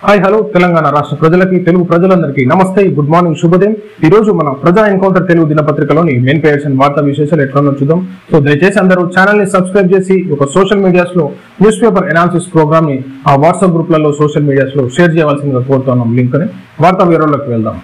Hi hello Telangana రాష్ట్ర ప్రజలకి తెలుగు ప్రజలందరికీ నమస్తే, గుడ్ మార్నింగ్, శుభోదయం. ఈ రోజు మన ప్రజా ఎన్కౌంటర్ తెలుగు దినపత్రికలోని మెయిన్ పేజెస్ అండ్ వార్తా విశేషాలు ఎట్లా చూద్దాం. సో దయచేసి అందరూ ఛానల్ ని సబ్స్క్రైబ్ చేసి ఒక సోషల్ మీడియాస్ లో న్యూస్ పేపర్ అనాలిసిస్ ప్రోగ్రామ్ ని ఆ వాట్సాప్ గ్రూప్లలో సోషల్ మీడియాస్ లో షేర్ చేయవలసిందిగా కోరుతున్నాం. లింక్ ని వార్తా వివరాల్లోకి వెళ్దాం.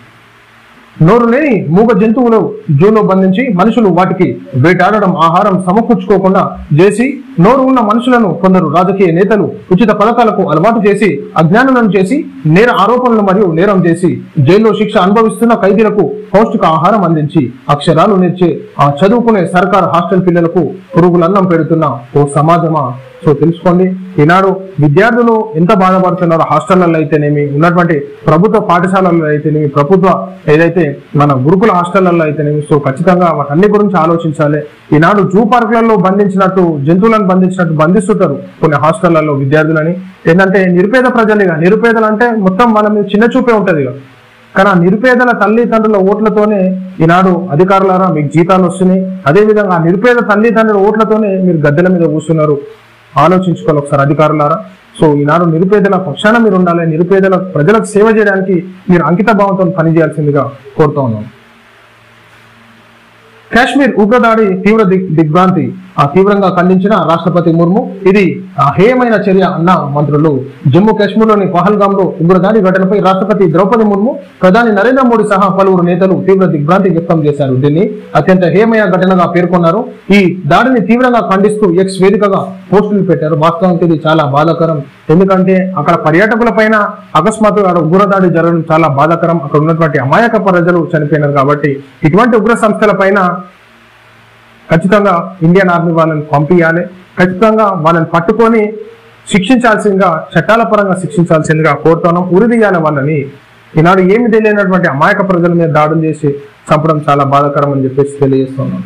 నోరు లేని మూగ జంతువులు జూలో బంధించి మనుషులు వాటికి వేటాడడం ఆహారం సమకూర్చుకోకుండా చేసి నోరు ఉన్న మనుషులను కొందరు రాజకీయ నేతలు ఉచిత పథకాలకు అలవాటు చేసి అజ్ఞానులను చేసి నేర ఆరోపణలు మరియు నేరం చేసి జైల్లో శిక్ష అనుభవిస్తున్న ఖైదీలకు పౌష్టిక ఆహారం అందించి అక్షరాలు నేర్చే ఆ చదువుకునే సర్కార్ హాస్టల్ పిల్లలకు పురుగులన్నం పెడుతున్న ఓ సమాజమా. సో తెలుసుకోండి, ఈనాడు విద్యార్థులు ఎంత బాధపడుతున్నారో హాస్టళ్లలో అయితేనేమి, ఉన్నటువంటి ప్రభుత్వ పాఠశాలల్లో అయితేనేమి, ప్రభుత్వ ఏదైతే మన గురుకుల హాస్టళ్లలో అయితేనేమి. సో ఖచ్చితంగా వాటన్ని గురించి ఆలోచించాలి. ఈనాడు జూ పార్కులలో బంధించినట్టు జంతువులను బంధించినట్టు బంధిస్తుంటారు కొన్ని హాస్టళ్లలో విద్యార్థులని. ఏంటంటే నిరుపేద ప్రజలు, నిరుపేదలు అంటే మొత్తం వాళ్ళ మీద చిన్న చూపే ఉంటది. కానీ ఆ నిరుపేదల తల్లిదండ్రుల ఓట్లతోనే ఈనాడు అధికారులారా మీకు జీతాలు వస్తున్నాయి. అదేవిధంగా ఆ నిరుపేద తల్లిదండ్రుల ఓట్లతోనే మీరు గద్దెల మీద కూర్చున్నారు. ఆలోచించుకోవాలి ఒకసారి అధికారులారా. సో ఈనాడు నిరుపేదల పక్షాన మీరు ఉండాలి. నిరుపేదల ప్రజలకు సేవ చేయడానికి మీరు అంకిత భావంతో పనిచేయాల్సిందిగా కోరుతా ఉన్నాం. కాశ్మీర్ ఉగ్రదాడి తీవ్ర దిగ్భ్రాంతి తీవ్రంగా ఖండించిన రాష్ట్రపతి ముర్ము. ఇది హేయమైన చర్య అన్న మంత్రులు. జమ్మూ కాశ్మీర్లోని పహల్గామ్ లో ఉగ్రదాడి ఘటనపై రాష్ట్రపతి ద్రౌపది ముర్ము, ప్రధాని నరేంద్ర మోడీ సహా పలువురు నేతలు తీవ్ర దిగ్భ్రాంతి వ్యక్తం చేశారు. దీన్ని అత్యంత హేయమైన ఘటనగా పేర్కొన్నారు. ఈ దాడిని తీవ్రంగా ఖండిస్తూ ఎక్స్ వేదికగా పోస్టులు పెట్టారు. వాస్తవానికి ఇది చాలా బాధాకరం. ఎందుకంటే అక్కడ పర్యాటకుల పైన అకస్మాత్తుగా ఉగ్రదాడి జరగడం చాలా బాధాకరం. అక్కడ ఉన్నటువంటి అమాయక ప్రజలు చనిపోయినారు. కాబట్టి ఇటువంటి ఉగ్ర సంస్థల పైన ఖచ్చితంగా ఇండియన్ ఆర్మీ వాళ్ళని పంపించాలి. ఖచ్చితంగా వాళ్ళని పట్టుకొని శిక్షించాల్సిందిగా, చట్టాల పరంగా శిక్షించాల్సిందిగా కోరుతున్నాం. ఉరిదీయాలి వాళ్ళని. ఈనాడు ఏమి తెలియనటువంటి అమాయక ప్రజల మీద దాడులు చేసి చంపడం చాలా బాధాకరం అని చెప్పేసి తెలియజేస్తున్నాం.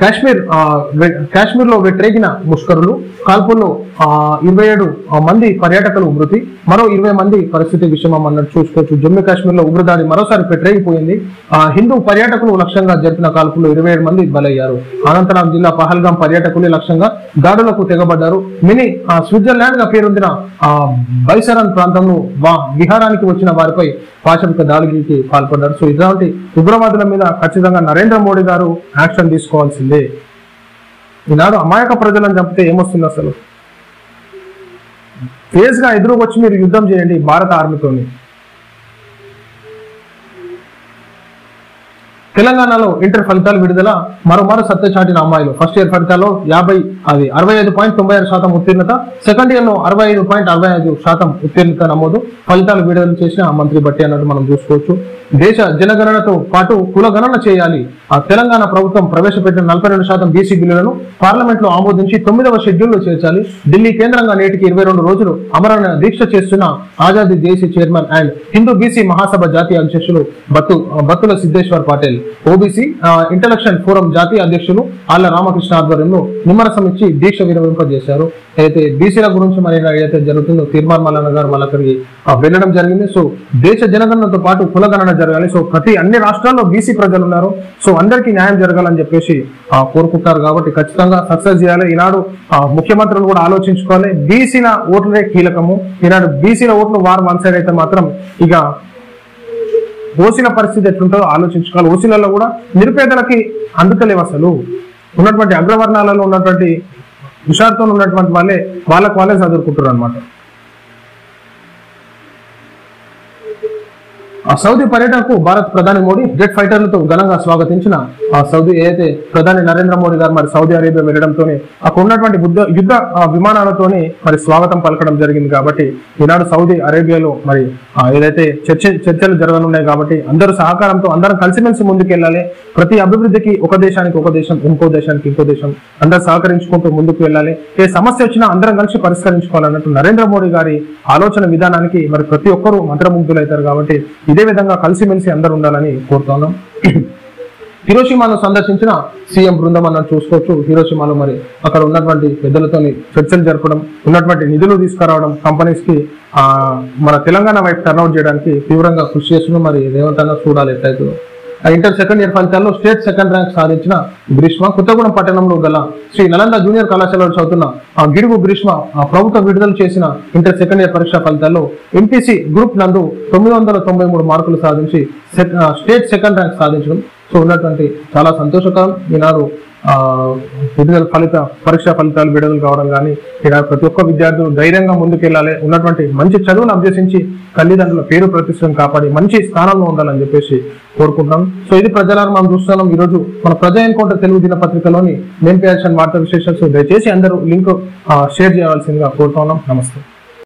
కాశ్మీర్ లో వెట్రేగిన ముష్కరులు కాల్పుల్లో 27 మంది పర్యాటకులు మృతి, మరో 20 మంది పరిస్థితి విషమం అన్నట్టు చూసుకోవచ్చు. జమ్మూ కాశ్మీర్ లో ఉగ్రదాడి మరోసారి పెట్టరేగిపోయింది. హిందూ పర్యాటకులు లక్ష్యంగా జరిపిన కాల్పుల్లో 27 మంది బలయ్యారు. అనంతరం జిల్లా పహల్గామ్ పర్యాటకులు లక్ష్యంగా దాడులకు తెగబడ్డారు. మినీ స్విట్జర్లాండ్ గా పేరొందిన బైసరన్ ప్రాంతంలో విహారానికి వచ్చిన వారిపై పాశవిక దాడికి పాల్పడ్డారు. సో ఇలాంటి ఉగ్రవాదుల మీద ఖచ్చితంగా నరేంద్ర మోడీ గారు యాక్షన్ తీసుకోవాల్సిందే. ఈనాడు అమాయక ప్రజలను చంపితే ఏమొస్తుంది? అసలు ఫేజ్ గా ఎదురుకొచ్చి మీరు యుద్ధం చేయండి భారత ఆర్మీతోని. తెలంగాణలో ఇంటర్ ఫలితాలు విడుదల. మరోమారు సత్తా చాటిన అమ్మాయిలు. ఫస్ట్ ఇయర్ ఫలితాల్లో 65.96% ఉత్తీర్ణత, సెకండ్ ఇయర్ లో 65.65% ఉత్తీర్ణత నమోదు. ఫలితాలు విడుదల చేసిన మంత్రి బట్టి అన్నట్టు మనం చూసుకోవచ్చు. దేశ జనగణనతో పాటు కులగణన చేయాలి. తెలంగాణ ప్రభుత్వం ప్రవేశపెట్టిన 42% బీసీ బిల్లులను పార్లమెంట్ లో ఆమోదించి 9వ షెడ్యూల్ లో చేర్చాలి. ఢిల్లీ కేంద్రంగా నేటికి 22 రోజులు అమరణ దీక్ష చేస్తున్న ఆజాదీ దేశీ చైర్మన్ అండ్ హిందూ బీసీ మహాసభ జాతీయ అధ్యక్షులు Battula Siddheshwar Patil, OBC intellectual forum జాతీయ అధ్యక్షులు ఆళ్ల రామకృష్ణ ఆధ్వర్యంలో నిమ్మరసం ఇచ్చి దీక్ష విరమింపజేశారు. అయితే బీసీల గురించి మరి ఏదైతే జరుగుతుందో తీర్మాన్ మల్లన్న గారు వాళ్ళ అక్కడికి వెళ్ళడం జరిగింది. సో దేశ జనగణనతో పాటు కులగణన జరగాలి. సో అన్ని రాష్ట్రాల్లో బీసీ ప్రజలు ఉన్నారు. సో అందరికీ న్యాయం జరగాలని చెప్పేసి కోరుకుంటారు. కాబట్టి ఖచ్చితంగా సక్సెస్ చేయాలి. ఈనాడు ముఖ్యమంత్రులు కూడా ఆలోచించుకోవాలి. బీసీల ఓట్లే కీలకము. ఈనాడు బీసీల ఓట్లు వారు వన్ సైడ్ అయితే మాత్రం ఇక ఓసీల పరిస్థితి ఎట్లుంటుందో ఆలోచించుకోవాలి. ఓసీలలో కూడా నిరుపేదలకి అందుకలేవు. అసలు ఉన్నటువంటి అగ్రవర్ణాలలో ఉన్నటువంటి హుషారుతో ఉన్నటువంటి వాళ్ళే చదువుకుంటారు అనమాట. సౌదీ పర్యటనకు భారత్ ప్రధాని మోడీ జెట్ ఫైటర్లతో ఘనంగా స్వాగతించిన సౌదీ ఏదైతే ప్రధాని నరేంద్ర మోడీ గారు మరి సౌదీ అరేబియా వెళ్ళడంతోనే అక్కడ ఉన్నటువంటి యుద్ధ విమానాలతోనే మరి స్వాగతం పలకడం జరిగింది. కాబట్టి ఈనాడు సౌదీ అరేబియాలో మరి ఏదైతే చర్చలు జరగనున్నాయి. కాబట్టి అందరూ సహకారంతో అందరం కలిసిమెలిసి ముందుకెళ్ళాలి. ప్రతి అభివృద్ధికి ఒక దేశానికి ఒక దేశం, ఇంకో దేశానికి ఇంకో దేశం, అందరూ సహకరించుకుంటూ ముందుకు వెళ్ళాలి. ఏ సమస్య వచ్చినా అందరం కలిసి పరిష్కరించుకోవాలన్నట్టు నరేంద్ర మోడీ గారి ఆలోచన విధానానికి మరి ప్రతి ఒక్కరూ మంత్రముగ్ధులవుతారు. కాబట్టి ఇదే విధంగా కలిసిమెలిసి అందరూ ఉండాలని కోరుతున్నాం. హిరోషిమాను సందర్శించిన సీఎం బృందం అన్నట్టు చూసుకోవచ్చు. హిరోషిమాలో మరి అక్కడ ఉన్నటువంటి పెద్దలతో చర్చలు జరపడం, ఉన్నటువంటి నిధులు తీసుకురావడం, కంపెనీస్ కి మన తెలంగాణ వైపు టర్న్అవుట్ చేయడానికి తీవ్రంగా కృషి చేస్తున్నాం. మరి రేవంత్ అన్న చూడాలి ఎట్లయితే. ఇంటర్ సెకండ్ ఇయర్ ఫలితాల్లో స్టేట్ సెకండ్ ర్యాంక్ సాధించిన గ్రీష్మ కొత్తగూడెం పట్టణంలో గల శ్రీ నలంద జూనియర్ కళాశాలలో చదువుతున్న గిడుగు గ్రీష్మ ప్రభుత్వం విడుదల చేసిన ఇంటర్ సెకండ్ ఇయర్ పరీక్షా ఫలితాల్లో ఎంపీసీ గ్రూప్ నందు 993 మార్కులు సాధించి స్టేట్ సెకండ్ ర్యాంక్ సాధించడం సో ఉన్నటువంటి చాలా సంతోషకరం. ఈనాడు పరీక్షా ఫలితాలు విడుదల కావడం కానీ ఇక్కడ ప్రతి ఒక్క విద్యార్థులు ధైర్యంగా ముందుకెళ్లాలి, ఉన్నటువంటి మంచి చదువును అభ్యసించి తల్లిదండ్రుల పేరు ప్రతిష్టను కాపాడి మంచి స్థానంలో ఉండాలని చెప్పేసి కోరుకుంటున్నాం. సో ఇది ప్రజలను మనం చూస్తున్నాం. ఈ రోజు మన ప్రజా ఎన్కౌంటర్ తెలుగు దినపత్రికలోని మెయిన్ పేజ్ వార్తా విశేషాలు. దయచేసి అందరూ లింక్ షేర్ చేయాల్సిందిగా కోరుతున్నాం. నమస్తే.